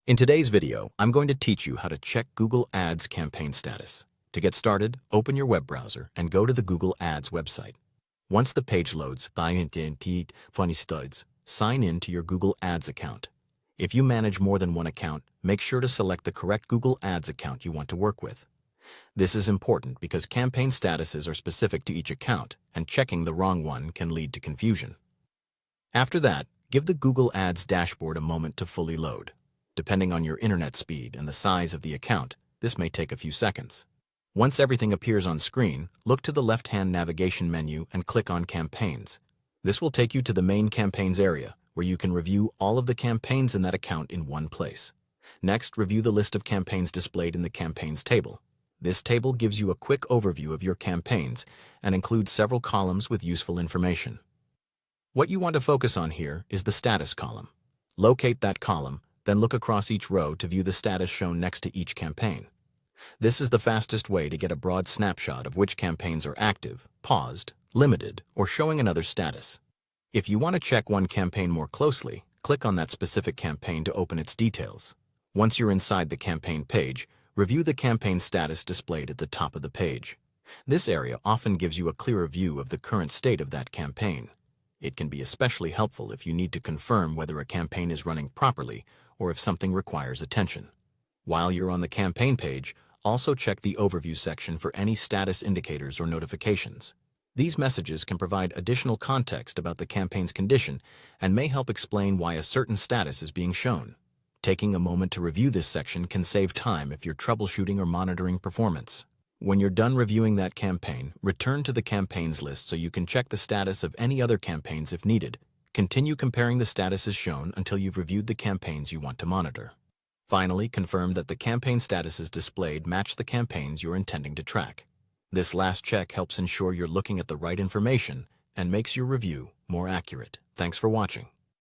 In today's video, I'm going to teach you how to check Google Ads campaign status. To get started, open your web browser and go to the Google Ads website. Once the page loads, sign in to your Google Ads account. If you manage more than one account, make sure to select the correct Google Ads account you want to work with. This is important because campaign statuses are specific to each account, and checking the wrong one can lead to confusion. After that, give the Google Ads dashboard a moment to fully load. Depending on your internet speed and the size of the account, this may take a few seconds. Once everything appears on screen, look to the left-hand navigation menu and click on Campaigns. This will take you to the main campaigns area, where you can review all of the campaigns in that account in one place. Next, review the list of campaigns displayed in the Campaigns table. This table gives you a quick overview of your campaigns and includes several columns with useful information. What you want to focus on here is the Status column. Locate that column, then look across each row to view the status shown next to each campaign. This is the fastest way to get a broad snapshot of which campaigns are active, paused, limited, or showing another status. If you want to check one campaign more closely, click on that specific campaign to open its details. Once you're inside the campaign page, review the campaign status displayed at the top of the page. This area often gives you a clearer view of the current state of that campaign. It can be especially helpful if you need to confirm whether a campaign is running properly or if something requires attention. While you're on the campaign page, also check the Overview section for any status indicators or notifications. These messages can provide additional context about the campaign's condition and may help explain why a certain status is being shown. Taking a moment to review this section can save time if you're troubleshooting or monitoring performance. When you're done reviewing that campaign, return to the campaigns list so you can check the status of any other campaigns if needed. Continue comparing the statuses shown until you've reviewed the campaigns you want to monitor. Finally, confirm that the campaign statuses displayed match the campaigns you're intending to track. This last check helps ensure you're looking at the right information and makes your review more accurate. Thanks for watching.